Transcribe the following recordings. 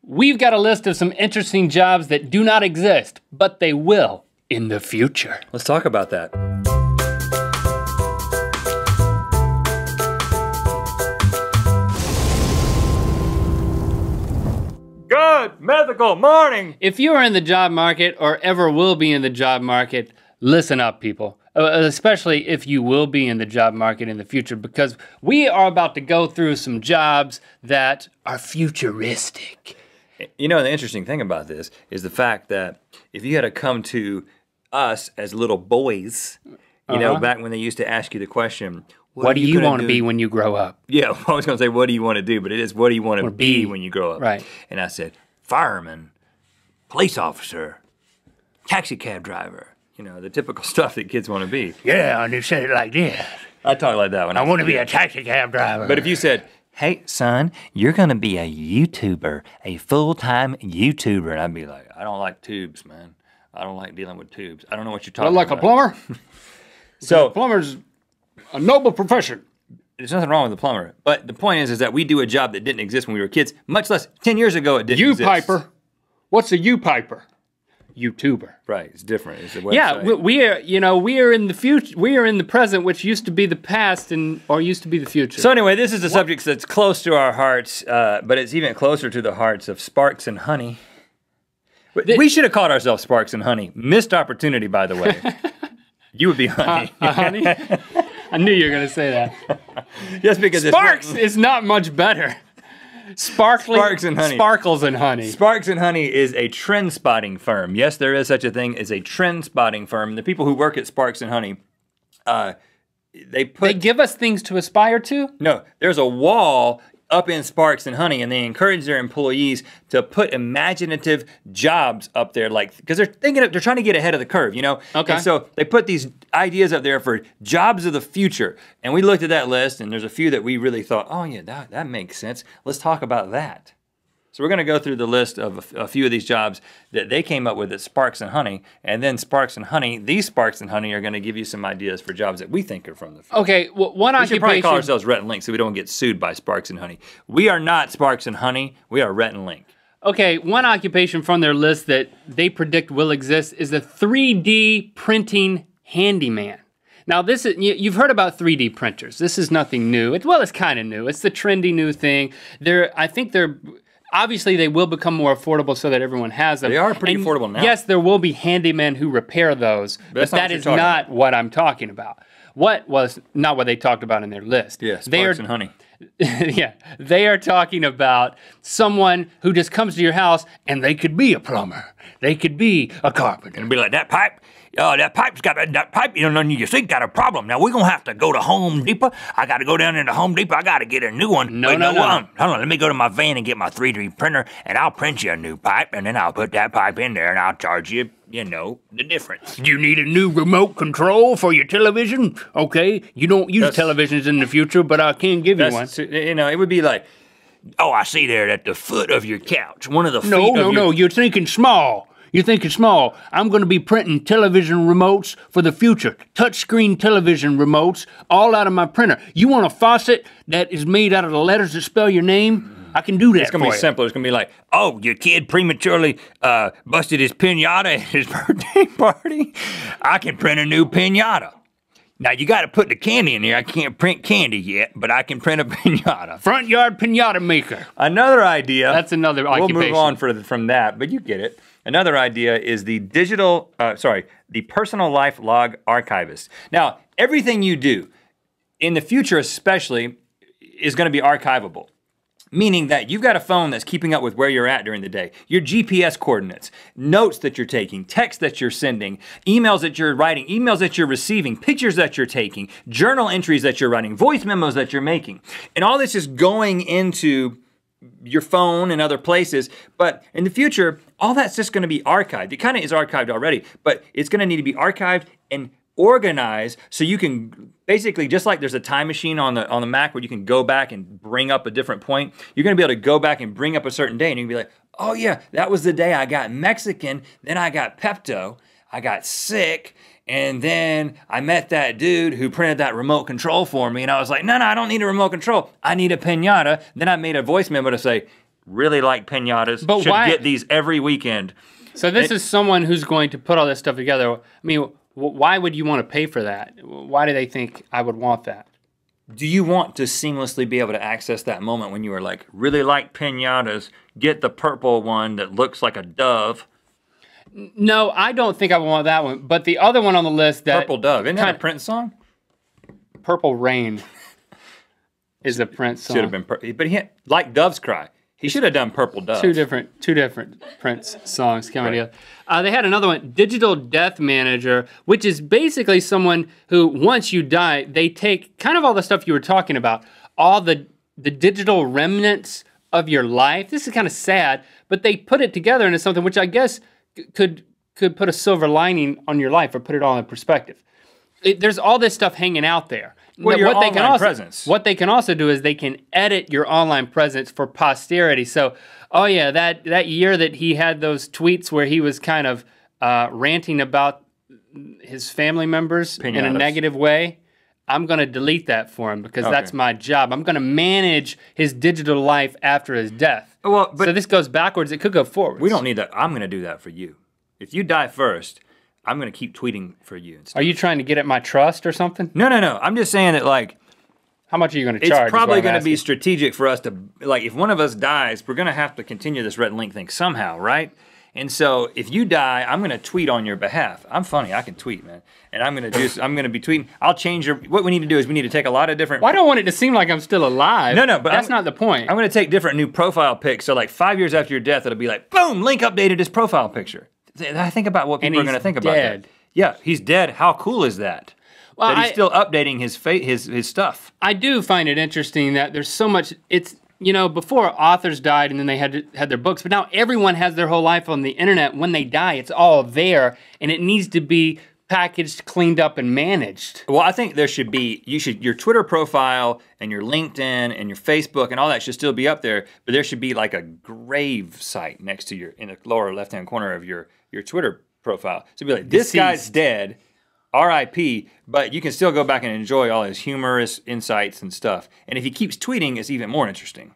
we've got a list of some interesting jobs that do not exist, but they will in the future. Let's talk about that. Good mythical morning! If you are in the job market or ever will be in the job market, listen up, people. Especially if you will be in the job market in the future, because we are about to go through some jobs that are futuristic. You know, the interesting thing about this is the fact that if you had to come to us as little boys, you know, back when they used to ask you the question, what do you want to be when you grow up? Yeah, I was going to say, what do you want to do? But it is, what do you want to be when you grow up? Right. And I said, fireman, police officer, taxi cab driver. You know, the typical stuff that kids want to be. Yeah, and you said it like this. I talk like that when I want to be a taxi cab driver. But if you said, hey, son, you're going to be a YouTuber, a full-time YouTuber. And I'd be like, I don't like tubes, man. I don't like dealing with tubes. I don't know what you're talking about. Like a plumber? So a plumber's a noble profession. There's nothing wrong with the plumber. But the point is that we do a job that didn't exist when we were kids, much less 10 years ago it didn't exist. U-piper. What's a U-piper? YouTuber. Right, it's different. It's a website. Yeah, we are, you know, we are in the future, we are in the present, which used to be the past or used to be the future. So anyway, this is a subject that's close to our hearts, but it's even closer to the hearts of Sparks and Honey. We should have called ourselves Sparks and Honey. Missed opportunity, by the way. You would be Honey. Honey? I knew you were going to say that. Just because Sparks is not much better. Sparks and Honey. Sparkles and Honey. Sparks and Honey is a trend spotting firm. Yes, there is such a thing as a trend spotting firm. The people who work at Sparks and Honey, they give us things to aspire to? No, there's a wall up in Sparks and Honey, and they encourage their employees to put imaginative jobs up there, like, because they're trying to get ahead of the curve, you know? Okay. And so they put these ideas up there for jobs of the future. And we looked at that list, and there's a few that we really thought, oh yeah, that makes sense. Let's talk about that. So we're going to go through the list of a few of these jobs that they came up with at Sparks and Honey, and then Sparks and Honey, these Sparks and Honey are going to give you some ideas for jobs that we think are from the future. Okay, well, one occupation. We should probably call ourselves Rhett and Link so we don't get sued by Sparks and Honey. We are not Sparks and Honey, we are Rhett and Link. Okay, one occupation from their list that they predict will exist is the 3D printing handyman. Now, this is, you've heard about 3D printers. This is nothing new. It's kind of new. It's the trendy new thing. I think they're... Obviously, they will become more affordable so that everyone has them. They are pretty affordable now. Yes, there will be handymen who repair those, but that is not what I'm talking about. What was not what they talked about in their list. Yeah, Sparks and Honey. Yeah, they are talking about someone who just comes to your house and they could be a plumber. They could be a carpenter. And be like, that pipe, you know, your sink got a problem. Now we're gonna have to go to Home Depot. I gotta go down into Home Depot. I gotta get a new one. No. Hold on, let me go to my van and get my 3D printer, and I'll print you a new pipe, and then I'll put that pipe in there, and I'll charge you, you know, the difference. You need a new remote control for your television? Okay, you don't use televisions in the future, but I can give you one. You know, it would be like, oh, I see there at the foot of your couch, one of the feet No, you're thinking small. You're thinking small. I'm going to be printing television remotes for the future. Touchscreen television remotes all out of my printer. You want a faucet that is made out of the letters that spell your name? I can do that. It's going to be simple. It's going to be like, oh, your kid prematurely busted his piñata at his birthday party. I can print a new piñata. Now, you got to put the candy in there. I can't print candy yet, but I can print a piñata. Front yard piñata maker. Another idea. That's another occupation. We'll move on from that, but you get it. Another idea is the the personal life log archivist. Now, everything you do, in the future especially, is going to be archivable. Meaning that you've got a phone that's keeping up with where you're at during the day. Your GPS coordinates, notes that you're taking, texts that you're sending, emails that you're writing, emails that you're receiving, pictures that you're taking, journal entries that you're writing, voice memos that you're making. And all this is going into your phone and other places, but in the future, all that's just going to be archived. It kind of is archived already, but it's going to need to be archived and organized so you can basically, just like there's a time machine on the Mac where you can go back and bring up a different point, you're going to be able to go back and bring up a certain day, and you can be like, oh yeah, that was the day I got Mexican, then I got Pepto, I got sick, and then I met that dude who printed that remote control for me, and I was like, no, I don't need a remote control. I need a piñata. Then I made a voice memo to say, really like piñatas, But should why- get these every weekend. So this is someone who's going to put all this stuff together. I mean, why would you want to pay for that? Why do they think I would want that? Do you want to seamlessly be able to access that moment when you were like, really like piñatas, get the purple one that looks like a dove? No, I don't think I would want that one. But the other one on the list, that Purple dove. Isn't that a Prince song? Purple Rain is a Prince song. Should have been, but he had, like Dove's Cry. He should have done Purple Dove. Two different Prince songs coming together. They had another one, Digital Death Manager, which is basically someone who, once you die, they take kind of all the stuff you were talking about, all the digital remnants of your life. This is kind of sad, but they put it together into something which I guess could put a silver lining on your life or put it all in perspective. There's all this stuff hanging out there. Well, your online presence. What they can also do is they can edit your online presence for posterity. So, oh yeah, that year that he had those tweets where he was kind of ranting about his family members in a negative way, I'm going to delete that for him because that's my job. I'm going to manage his digital life after his death. Well, but so this goes backwards. It could go forwards. We don't need that. I'm going to do that for you. If you die first, I'm going to keep tweeting for you. Are you trying to get at my trust or something? No. I'm just saying that, like, how much are you going to charge? It's probably going to be strategic for us to, like, if one of us dies, we're going to have to continue this Rhett and Link thing somehow, right? And so if you die, I'm going to tweet on your behalf. I'm funny. I can tweet, man. And I'm going to be tweeting. I'll change what we need to do is we need to take a lot of different. Well, I don't want it to seem like I'm still alive. No, but that's not the point. I'm going to take different new profile pics. So like 5 years after your death, it'll be like, boom, Link updated his profile picture. I think about what people are going to think about that. Yeah, he's dead. How cool is that? Well, that he's still updating his stuff. I do find it interesting that there's so much. It's, you know, before authors died and then they had their books, but now everyone has their whole life on the internet. When they die, it's all there, and it needs to be packaged, cleaned up, and managed. Well, I think there should be, your Twitter profile and your LinkedIn and your Facebook and all that should still be up there, but there should be like a grave site next to in the lower left-hand corner of your Twitter profile. So it'd be like, this guy's dead, R.I.P., but you can still go back and enjoy all his humorous insights and stuff. And if he keeps tweeting, it's even more interesting.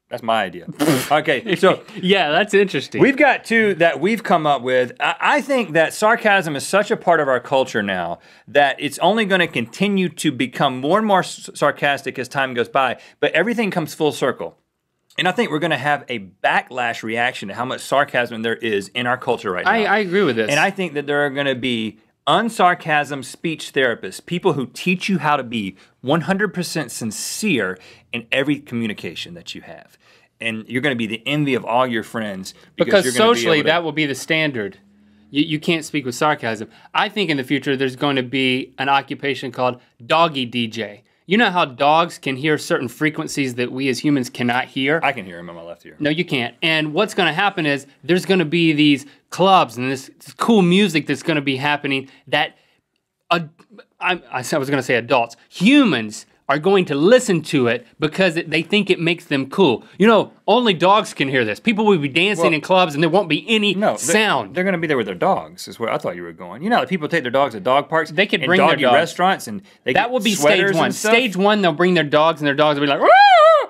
That's my idea. Okay, so yeah, that's interesting. We've got two that we've come up with. I think that sarcasm is such a part of our culture now that it's only going to continue to become more and more sarcastic as time goes by, but everything comes full circle. And I think we're going to have a backlash reaction to how much sarcasm there is in our culture right now. I agree with this. And I think that there are going to be unsarcasm speech therapists, people who teach you how to be 100% sincere in every communication that you have. And you're going to be the envy of all your friends. Because you're socially, that will be the standard. You can't speak with sarcasm. I think in the future, there's going to be an occupation called doggy DJ. You know how dogs can hear certain frequencies that we as humans cannot hear? I can hear them in my left ear. No, you can't. And what's going to happen is there's going to be these clubs and this cool music that's going to be happening that, I was going to say adults, humans are going to listen to it because they think it makes them cool. You know, only dogs can hear this. People will be dancing in clubs and there won't be any sound. They're going to be there with their dogs, is where I thought you were going. You know, people take their dogs to dog parks. They could bring their dogs. Restaurants and they that will be stage one. Stage one, they'll bring their dogs and their dogs will be like, "Woo!"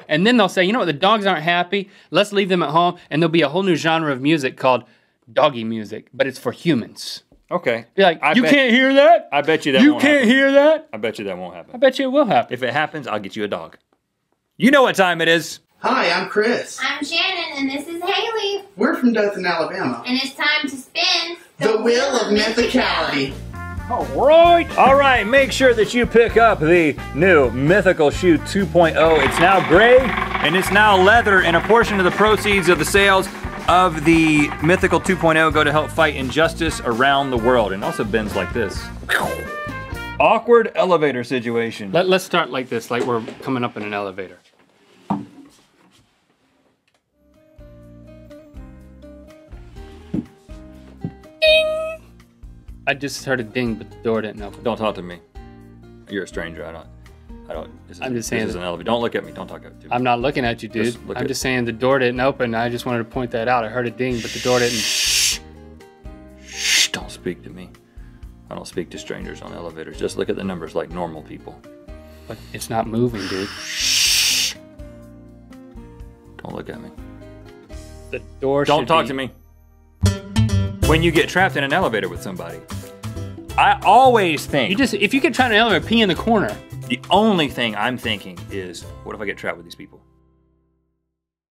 And then they'll say, you know what, the dogs aren't happy. Let's leave them at home. And there'll be a whole new genre of music called doggy music, but it's for humans. Okay. Be like, you can't hear that? I bet you that won't happen. You can't hear that? I bet you that won't happen. I bet you it will happen. If it happens, I'll get you a dog. You know what time it is. Hi, I'm Chris. I'm Shannon, and this is Haley. We're from Dothan, Alabama. And it's time to spin the Wheel of Mythicality. All right, make sure that you pick up the new Mythical Shoe 2.0. It's now gray, and it's now leather, and a portion of the proceeds of the sales of the Mythical 2.0 go to help fight injustice around the world. And also bends like this. Awkward elevator situation. Let's start like this, like we're coming up in an elevator. Ding! I just heard a ding, but the door didn't open. Don't talk to me. You're a stranger. I don't. I'm just saying. This is an elevator. Don't look at me. Don't talk to me. I'm not looking at you, dude. I'm just saying the door didn't open. I just wanted to point that out. I heard a ding, but the door didn't. Shh. Don't speak to me. I don't speak to strangers on elevators. Just look at the numbers like normal people. But it's not moving, dude. Don't look at me. The door Don't should talk be- to me. When you get trapped in an elevator with somebody, I always think if you get trapped in an elevator, pee in the corner. the only thing I'm thinking is, what if I get trapped with these people?